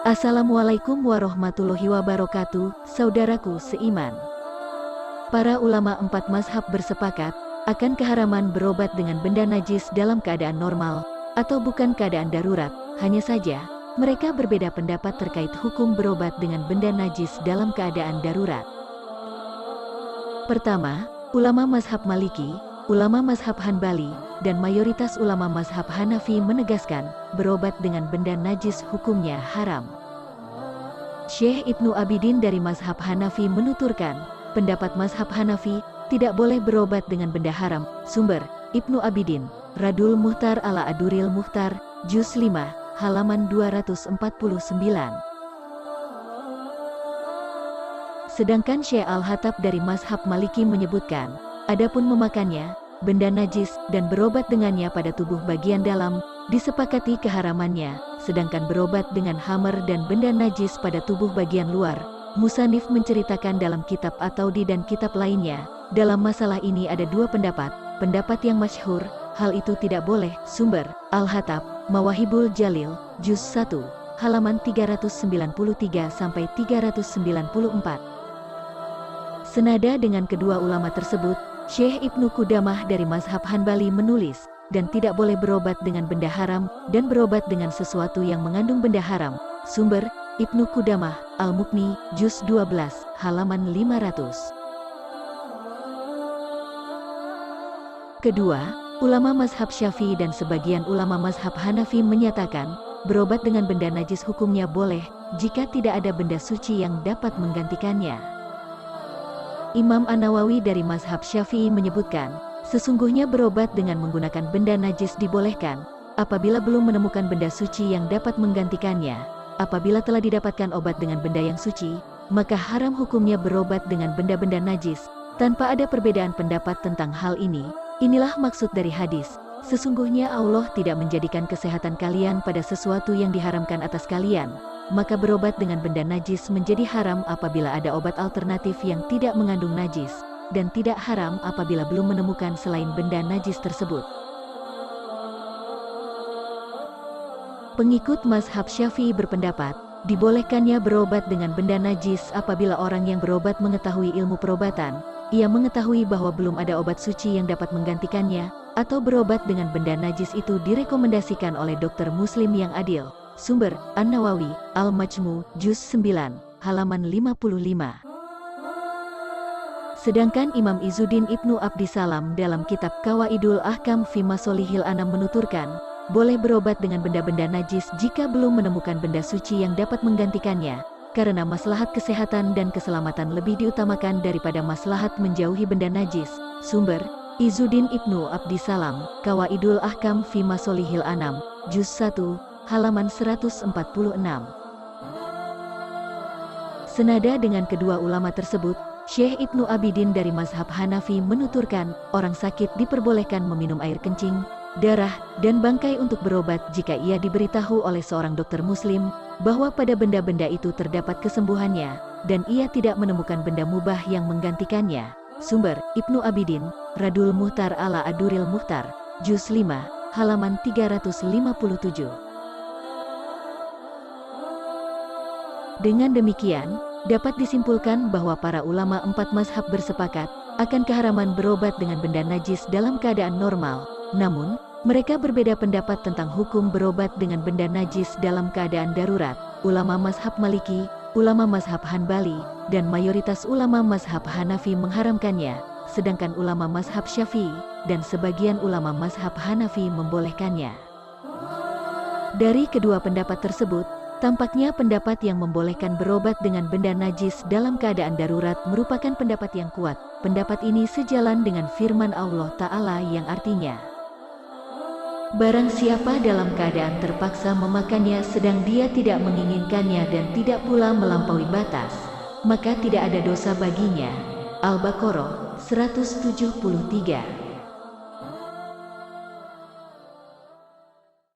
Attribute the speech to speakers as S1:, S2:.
S1: Assalamualaikum warahmatullahi wabarakatuh, saudaraku seiman. Para ulama empat mazhab bersepakat akan keharaman berobat dengan benda najis dalam keadaan normal atau bukan keadaan darurat. Hanya saja, mereka berbeda pendapat terkait hukum berobat dengan benda najis dalam keadaan darurat. Pertama, ulama mazhab Maliki, ulama mazhab Hanbali, dan mayoritas ulama mazhab Hanafi menegaskan, berobat dengan benda najis hukumnya haram. Syekh Ibnu Abidin dari mazhab Hanafi menuturkan, pendapat mazhab Hanafi tidak boleh berobat dengan benda haram. Sumber, Ibnu Abidin, Radul Muhtar ala Aduril Muhtar, Juz 5, halaman 249. Sedangkan Syekh Al-Hattab dari mazhab Maliki menyebutkan, adapun memakannya, benda najis, dan berobat dengannya pada tubuh bagian dalam, disepakati keharamannya, sedangkan berobat dengan hammer dan benda najis pada tubuh bagian luar, Musanif menceritakan dalam kitab At-Taudi dan kitab lainnya, dalam masalah ini ada dua pendapat, pendapat yang masyhur, hal itu tidak boleh. Sumber, Al-Hattab, Mawahibul Jalil, Juz 1, halaman 393-394. Senada dengan kedua ulama tersebut, Syekh Ibnu Qudamah dari mazhab Hanbali menulis, dan tidak boleh berobat dengan benda haram, dan berobat dengan sesuatu yang mengandung benda haram. Sumber, Ibnu Qudamah, Al-Mughni, Juz 12, halaman 500. Kedua, ulama mazhab Syafi'i dan sebagian ulama mazhab Hanafi menyatakan, berobat dengan benda najis hukumnya boleh, jika tidak ada benda suci yang dapat menggantikannya. Imam An-Nawawi dari mazhab Syafi'i menyebutkan, sesungguhnya berobat dengan menggunakan benda najis dibolehkan, apabila belum menemukan benda suci yang dapat menggantikannya. Apabila telah didapatkan obat dengan benda yang suci, maka haram hukumnya berobat dengan benda-benda najis, tanpa ada perbedaan pendapat tentang hal ini. Inilah maksud dari hadis, sesungguhnya Allah tidak menjadikan kesehatan kalian pada sesuatu yang diharamkan atas kalian. Maka berobat dengan benda najis menjadi haram apabila ada obat alternatif yang tidak mengandung najis, dan tidak haram apabila belum menemukan selain benda najis tersebut. Pengikut mazhab Syafi'i berpendapat, dibolehkannya berobat dengan benda najis apabila orang yang berobat mengetahui ilmu perobatan, ia mengetahui bahwa belum ada obat suci yang dapat menggantikannya, atau berobat dengan benda najis itu direkomendasikan oleh dokter muslim yang adil. Sumber, An-Nawawi, Al-Majmu, Juz 9, halaman 55. Sedangkan Imam Izzuddin Ibnu Abdissalam dalam kitab Qawaidul Ahkam fi Masolihil Anam menuturkan, boleh berobat dengan benda-benda najis jika belum menemukan benda suci yang dapat menggantikannya, karena maslahat kesehatan dan keselamatan lebih diutamakan daripada maslahat menjauhi benda najis. Sumber, Izzuddin Ibnu Abdissalam, Qawaidul Ahkam fi Masolihil Anam, Juz 1, halaman 146. Senada dengan kedua ulama tersebut, Syekh Ibnu Abidin dari mazhab Hanafi menuturkan, orang sakit diperbolehkan meminum air kencing, darah, dan bangkai untuk berobat jika ia diberitahu oleh seorang dokter muslim, bahwa pada benda-benda itu terdapat kesembuhannya, dan ia tidak menemukan benda mubah yang menggantikannya. Sumber, Ibnu Abidin, Radul Muhtar ala Aduril Muhtar, Juz 5, halaman 357. Dengan demikian, dapat disimpulkan bahwa para ulama empat mazhab bersepakat akan keharaman berobat dengan benda najis dalam keadaan normal. Namun, mereka berbeda pendapat tentang hukum berobat dengan benda najis dalam keadaan darurat. Ulama mazhab Maliki, ulama mazhab Hanbali, dan mayoritas ulama mazhab Hanafi mengharamkannya, sedangkan ulama mazhab Syafi'i dan sebagian ulama mazhab Hanafi membolehkannya. Dari kedua pendapat tersebut, tampaknya pendapat yang membolehkan berobat dengan benda najis dalam keadaan darurat merupakan pendapat yang kuat. Pendapat ini sejalan dengan firman Allah Ta'ala yang artinya, barang siapa dalam keadaan terpaksa memakannya sedang dia tidak menginginkannya dan tidak pula melampaui batas, maka tidak ada dosa baginya. Al-Baqarah 173.